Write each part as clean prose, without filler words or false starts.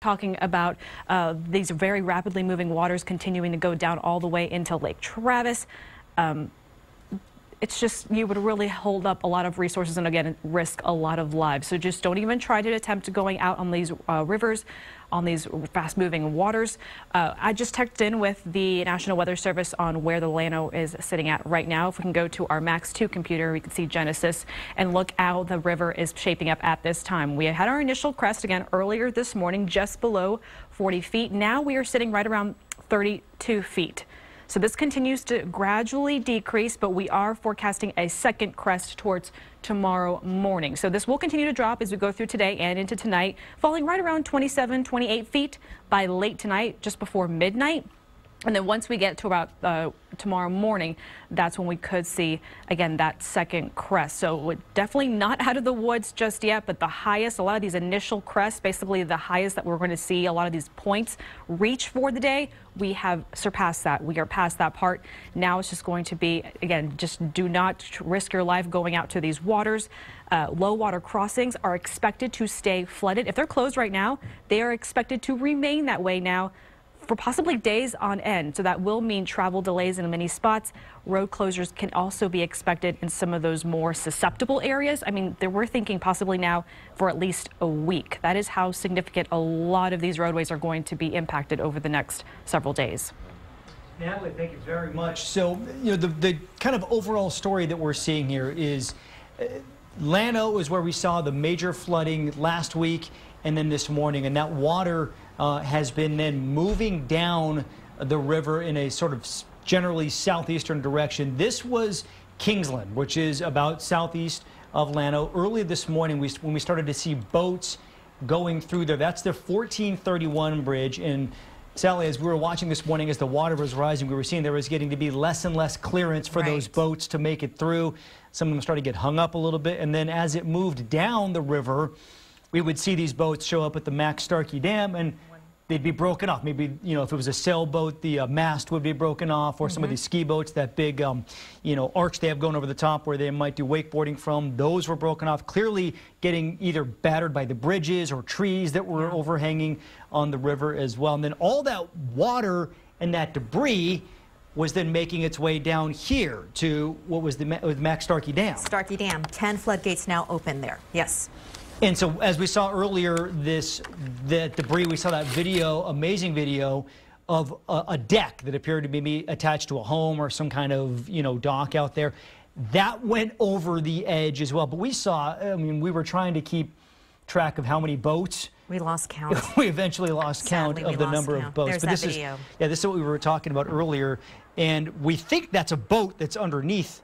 talking about these very rapidly moving waters continuing to go down all the way into Lake Travis. It's just, you would really hold up a lot of resources and, again, risk a lot of lives. So just don't even try to attempt going out on these rivers, on these fast-moving waters. I just checked in with the National Weather Service on where the Llano is sitting at right now. If we can go to our Max 2 computer, we can see Genesis and look how the river is shaping up at this time. We had our initial crest, again, earlier this morning, just below 40 feet. Now we are sitting right around 32 feet. So this continues to gradually decrease, but we are forecasting a second crest towards tomorrow morning. So this will continue to drop as we go through today and into tonight, falling right around 27, 28 feet by late tonight, just before midnight. And then once we get to about tomorrow morning, that's when we could see, again, that second crest. So we're definitely not out of the woods just yet, but the highest, a lot of these initial crests, basically the highest that we're going to see, a lot of these points reach for the day, we have surpassed that. We are past that part. Now it's just going to be, again, just do not risk your life going out to these waters. Low water crossings are expected to stay flooded. If they're closed right now, they are expected to remain that way now for possibly days on end. So that will mean travel delays in many spots. Road closures can also be expected in some of those more susceptible areas. I mean, we're thinking possibly now for at least a week. That is how significant a lot of these roadways are going to be impacted over the next several days. Natalie, thank you very much. So, you know, the kind of overall story that we're seeing here is Llano is where we saw the major flooding last week and then this morning, and that water has been then moving down the river in a sort of generally southeastern direction. This was Kingsland, which is about southeast of Llano. Early this morning, when we started to see boats going through there, that's the 1431 bridge. And Sally, as we were watching this morning, as the water was rising, we were seeing there was getting to be less and less clearance for those boats to make it through. Some of them started to get hung up a little bit. And then as it moved down the river, we would see these boats show up at the Max Starkey Dam, and they'd be broken off. Maybe, you know, if it was a sailboat, the mast would be broken off, or some of these ski boats, that big, you know, arch they have going over the top where they might do wakeboarding from, those were broken off, clearly getting either battered by the bridges or trees that were overhanging on the river as well. And then all that water and that debris was then making its way down here to what was the Max Starkey Dam. Starkey Dam, 10 floodgates now open there. Yes. And so, as we saw earlier, that debris, we saw that video, amazing video of a deck that appeared to be attached to a home or some kind of, you know, dock out there. That went over the edge as well. But we saw, I mean, we were trying to keep track of how many boats. We lost count. We eventually lost count of the number of boats. There's but that video. This is what we were talking about earlier. And we think that's a boat that's underneath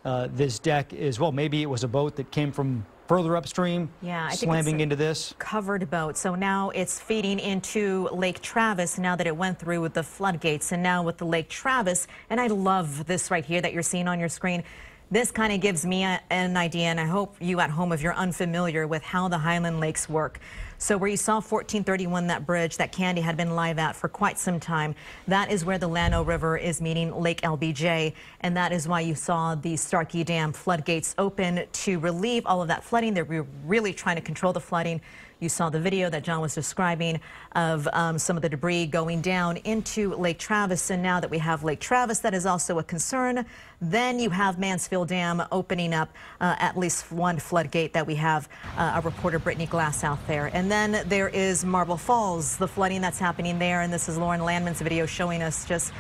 this deck as well. Maybe it was a boat that came from further upstream, I think slamming into this. Covered boat. So now it's feeding into Lake Travis now that it went through with the floodgates, and now with the Lake Travis. And I love this right here that you're seeing on your screen. This kind of gives me an idea, and I hope you at home, if you're unfamiliar with how the Highland Lakes work. So where you saw 1431, that bridge that Candy had been live at for quite some time, that is where the Llano River is meeting Lake LBJ, and that is why you saw the Starkey Dam floodgates open to relieve all of that flooding. They were really trying to control the flooding. You saw the video that John was describing of some of the debris going down into Lake Travis. And now that we have Lake Travis, that is also a concern. Then you have Mansfield Dam opening up at least one floodgate that we have a reporter, Brittany Glass, out there. And then there is Marble Falls, the flooding that's happening there. And this is Lauren Landman's video showing us just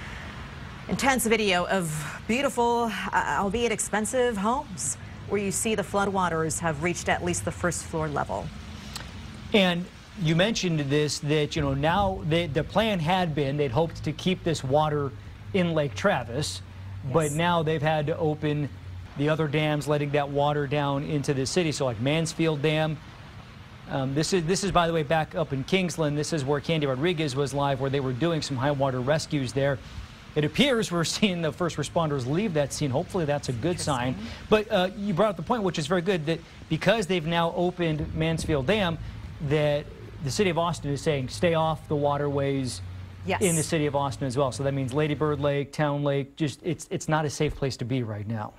intense video of beautiful, albeit expensive homes where you see the floodwaters have reached at least the first floor level. And you mentioned this, that, you know, now the plan had been, they'd hoped to keep this water in Lake Travis, but now they've had to open the other dams, letting that water down into the city. So like Mansfield Dam, this is, by the way, back up in Kingsland. This is where Candy Rodriguez was live, where they were doing some high water rescues there. It appears we're seeing the first responders leave that scene. Hopefully that's a good sign. But you brought up the point, which is very good, that because they've now opened Mansfield Dam, that the city of Austin is saying stay off the waterways in the city of Austin as well. So that means Lady Bird Lake, Town Lake, just it's not a safe place to be right now.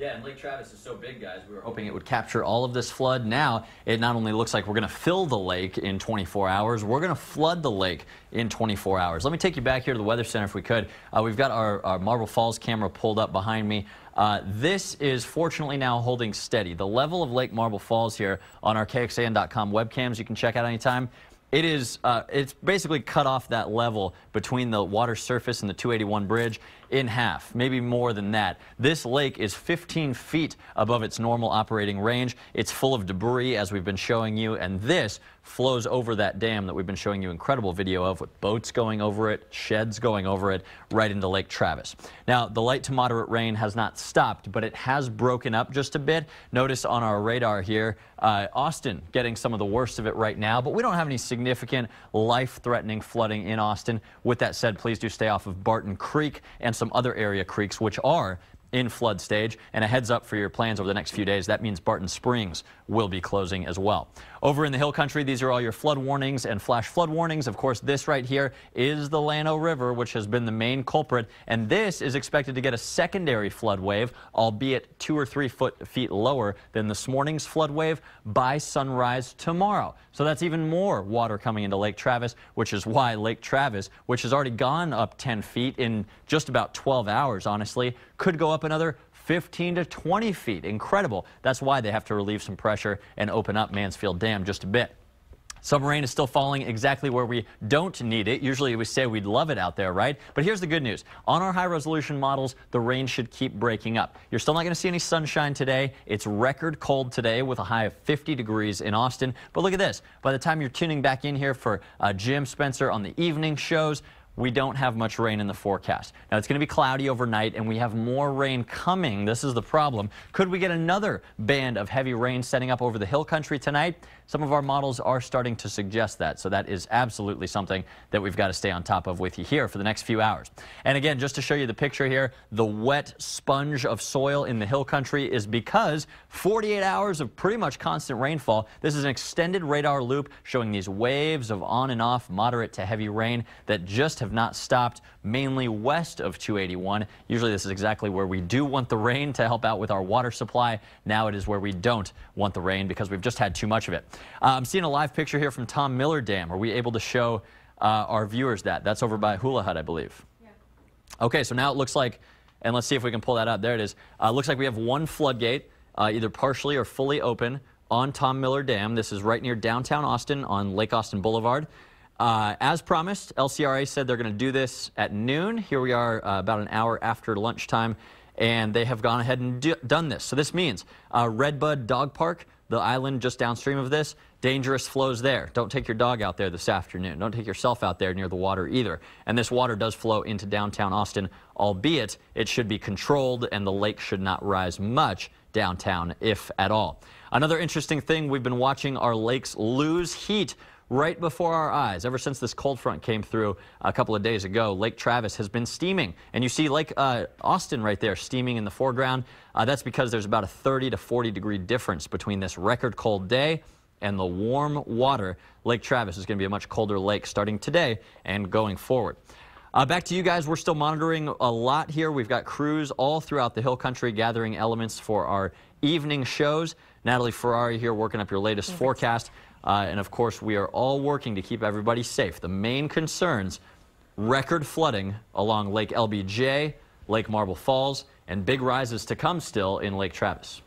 Yeah, and Lake Travis is so big, guys. We were hoping it would capture all of this flood. Now, it not only looks like we're going to fill the lake in 24 hours, we're going to flood the lake in 24 hours. Let me take you back here to the Weather Center if we could. We've got our Marble Falls camera pulled up behind me. This is fortunately now holding steady. The level of Lake Marble Falls here on our KXAN.com webcams you can check out anytime. It's basically cut off that level between the water surface and the 281 bridge in half, maybe more than that. This lake is 15 feet above its normal operating range. It's full of debris, as we've been showing you, and this flows over that dam that we've been showing you incredible video of, with boats going over it, sheds going over it, right into Lake Travis. Now, the light to moderate rain has not stopped, but it has broken up just a bit. Notice on our radar here, Austin getting some of the worst of it right now, but we don't have any significant life-threatening flooding in Austin. With that said, please do stay off of Barton Creek and some other area creeks which are in flood stage. And a heads up for your plans over the next few days, that means Barton Springs will be closing as well. Over in the Hill Country, these are all your flood warnings and flash flood warnings. Of course, this right here is the Llano River, which has been the main culprit, and this is expected to get a secondary flood wave, albeit 2 or 3 feet lower than this morning's flood wave by sunrise tomorrow. So that's even more water coming into Lake Travis, which is why Lake Travis, which has already gone up 10 feet in just about 12 hours, honestly, could go up another 15 to 20 feet. Incredible. That's why they have to relieve some pressure and open up Mansfield Dam just a bit. Some rain is still falling exactly where we don't need it. Usually we say we'd love it out there, right? But here's the good news. On our high-resolution models, the rain should keep breaking up. You're still not going to see any sunshine today. It's record cold today with a high of 50 degrees in Austin. But look at this. By the time you're tuning back in here for Jim Spencer on the evening shows, we don't have much rain in the forecast. Now, it's going to be cloudy overnight, and we have more rain coming. This is the problem. Could we get another band of heavy rain setting up over the Hill Country tonight? Some of our models are starting to suggest that, so that is absolutely something that we've got to stay on top of with you here for the next few hours. And again, just to show you the picture here, the wet sponge of soil in the Hill Country is because 48 hours of pretty much constant rainfall. This is an extended radar loop showing these waves of on and off moderate to heavy rain that just have not stopped, mainly west of 281. Usually this is exactly where we do want the rain to help out with our water supply. Now it is where we don't want the rain because we've just had too much of it. I'm seeing a live picture here from Tom Miller Dam. Are we able to show our viewers that? That's over by Hula Hut, I believe. Yeah. Okay, so now it looks like, and let's see if we can pull that up. There it is. Looks like we have one floodgate, either partially or fully open on Tom Miller Dam. This is right near downtown Austin on Lake Austin Boulevard. As promised, LCRA said they're going to do this at noon. Here we are about an hour after lunchtime, and they have gone ahead and done this. So this means Redbud Dog Park, the island just downstream of this, dangerous flows there. Don't take your dog out there this afternoon. Don't take yourself out there near the water either. And this water does flow into downtown Austin, albeit it should be controlled and the lake should not rise much downtown, if at all. Another interesting thing, we've been watching our lakes lose heat right before our eyes. Ever since this cold front came through a couple of days ago, Lake Travis has been steaming. And you see Lake Austin right there steaming in the foreground. That's because there's about a 30 to 40 degree difference between this record cold day and the warm water. Lake Travis is going to be a much colder lake starting today and going forward. Back to you guys. We're still monitoring a lot here. We've got crews all throughout the Hill Country gathering elements for our evening shows. Natalie Ferrari here working up your latest forecast. And of course, we are all working to keep everybody safe. The main concerns, record flooding along Lake LBJ, Lake Marble Falls, and big rises to come still in Lake Travis.